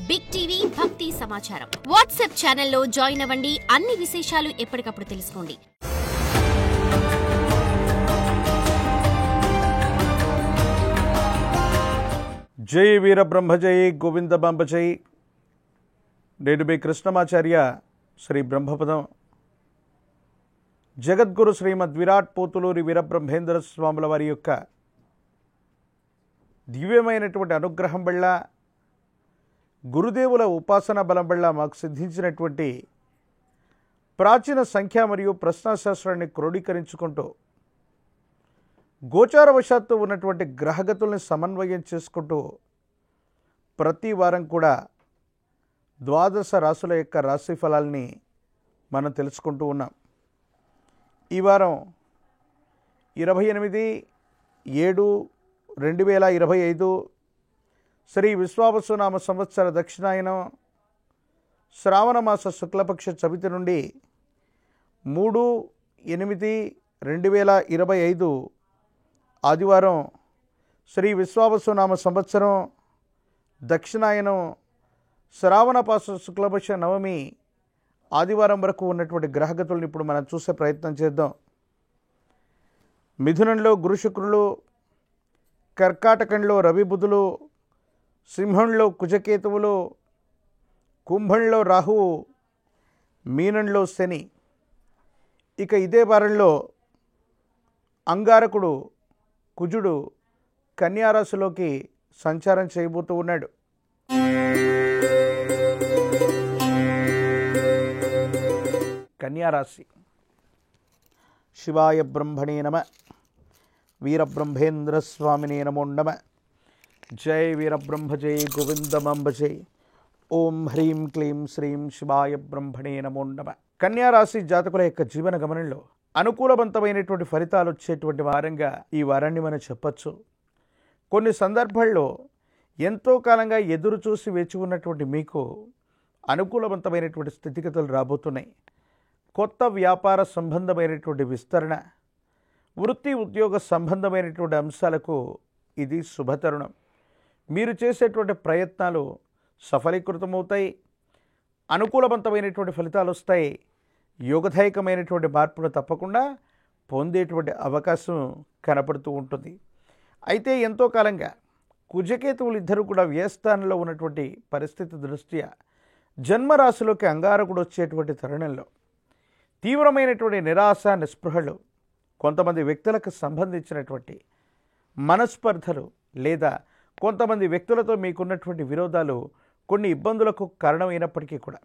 Big TV భక్తి సమాచారం WhatsApp ఛానల్లో జాయిన్ అవ్వండి. అన్ని విశేషాలు ఎప్పటికప్పుడు తెలుసుకోండి. జై వీరబ్రహ్మ జై గోవిందబాంబ జై. నేను మీ కృష్ణమాచార్య శ్రీ బ్రహ్మపదం జగద్గురు శ్రీమద్ విరాట్ పోతులూరి వీరబ్రహ్మేంద్ర స్వాముల వారి యొక్క దివ్యమైనటువంటి అనుగ్రహం వల్ల, గురుదేవుల ఉపాసన బలం వల్ల మాకు సిద్ధించినటువంటి ప్రాచీన సంఖ్య మరియు ప్రశ్నాశాస్త్రాన్ని క్రోడీకరించుకుంటూ గోచారవశాత్తు ఉన్నటువంటి గ్రహగతుల్ని సమన్వయం చేసుకుంటూ ప్రతి వారం కూడా ద్వాదశ రాశుల యొక్క రాశి ఫలాల్ని మనం తెలుసుకుంటూ ఉన్నాం. ఈ వారం 28/7/2025 శ్రీ విశ్వావసునామ సంవత్సర దక్షిణాయనం శ్రావణ మాస శుక్లపక్ష చవితి నుండి 3/8/2025 ఆదివారం శ్రీ విశ్వావసునామ సంవత్సరం దక్షిణాయనం శ్రావణపాస శుక్లపక్ష నవమి ఆదివారం వరకు ఉన్నటువంటి గ్రహగతులను ఇప్పుడు మనం చూసే ప్రయత్నం చేద్దాం. మిథునంలో గురు శుక్రులు, కర్కాటకంలో రవి బుధులు, సింహంలో కుజకేతువులు, కుంభంలో రాహువు, మీనంలో శని. ఇక ఇదే వారంలో అంగారకుడు కుజుడు కన్యారాశిలోకి సంచారం చేయబోతూ ఉన్నాడు. కన్యారాశి. శివాయ బ్రహ్మణే నమ, వీరబ్రహ్మేంద్ర స్వామినే నమో నమ. జై వీరబ్రహ్మ జై గోవిందమాంబ జై. ఓం హ్రీం క్లీం శ్రీం శివాయ బ్రహ్మణే నమో నమ. కన్యారాశి జాతకుల యొక్క జీవన గమనంలో అనుకూలవంతమైనటువంటి ఫలితాలు వచ్చేటువంటి వారంగా ఈ వారాన్ని మనం చెప్పచ్చు. కొన్ని సందర్భాల్లో ఎంతో కాలంగా ఎదురు చూసి వేచి ఉన్నటువంటి మీకు అనుకూలవంతమైనటువంటి స్థితిగతులు రాబోతున్నాయి. కొత్త వ్యాపార సంబంధమైనటువంటి విస్తరణ, వృత్తి ఉద్యోగ సంబంధమైనటువంటి అంశాలకు ఇది శుభతరుణం. మీరు చేసేటువంటి ప్రయత్నాలు సఫలీకృతమవుతాయి. అనుకూలవంతమైనటువంటి ఫలితాలు వస్తాయి. యోగదాయకమైనటువంటి మార్పును తప్పకుండా పొందేటువంటి అవకాశం కనపడుతూ ఉంటుంది. అయితే ఎంతో కాలంగా కుజకేతువులు ఇద్దరు కూడా వ్యయస్థానంలో ఉన్నటువంటి పరిస్థితి దృష్ట్యా జన్మరాశిలోకి అంగారకుడు వచ్చేటువంటి తరుణంలో తీవ్రమైనటువంటి నిరాశ, నిస్పృహలు, కొంతమంది వ్యక్తులకు సంబంధించినటువంటి మనస్పర్ధలు లేదా కొంతమంది వ్యక్తులతో మీకున్నటువంటి విరోధాలు కొన్ని ఇబ్బందులకు కారణమైనప్పటికీ కూడా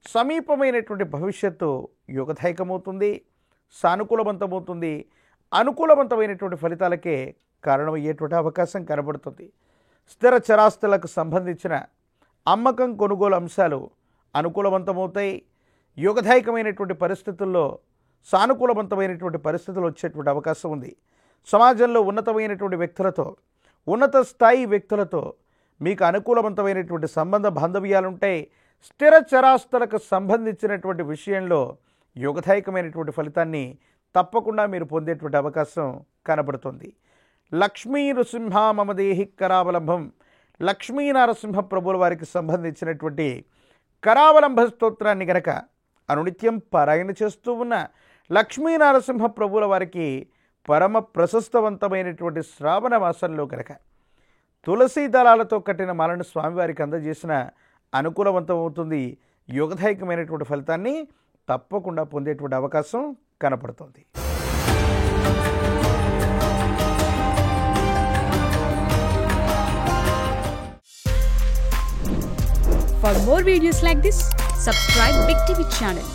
సమీపమైనటువంటి భవిష్యత్తు యోగదాయకమవుతుంది, సానుకూలవంతమవుతుంది. అనుకూలవంతమైనటువంటి ఫలితాలకే కారణమయ్యేటువంటి అవకాశం కనబడుతుంది. స్థిర చరాస్తులకు సంబంధించిన అమ్మకం, కొనుగోలు అంశాలు అనుకూలవంతమవుతాయి. యోగదాయకమైనటువంటి పరిస్థితుల్లో సానుకూలవంతమైనటువంటి పరిస్థితులు వచ్చేటువంటి అవకాశం ఉంది. సమాజంలో ఉన్నతమైనటువంటి వ్యక్తులతో, ఉన్నత స్థాయి వ్యక్తులతో మీకు అనుకూలవంతమైనటువంటి సంబంధ బాంధవ్యాలుంటాయి. స్థిర చరాస్తులకు సంబంధించినటువంటి విషయంలో యోగదాయకమైనటువంటి ఫలితాన్ని తప్పకుండా మీరు పొందేటువంటి అవకాశం కనబడుతుంది. లక్ష్మీ నృసింహ మమదేహి కరావలంబం. లక్ష్మీ నరసింహ ప్రభుల వారికి సంబంధించినటువంటి కరావలంబ స్తోత్రాన్ని గనక అనునిత్యం పారాయణ చేస్తూ ఉన్న లక్ష్మీ నరసింహ ప్రభుల వారికి పరమ ప్రశస్తవంతమైనటువంటి శ్రావణ మాసంలో గనక తులసీ దళాలతో కట్టిన మాలను స్వామివారికి అందజేసిన అనుకూలవంతమవుతుంది. యోగదాయకమైనటువంటి ఫలితాన్ని తప్పకుండా పొందేటువంటి అవకాశం కనపడుతుంది. For more videos like this, subscribe Big TV channel.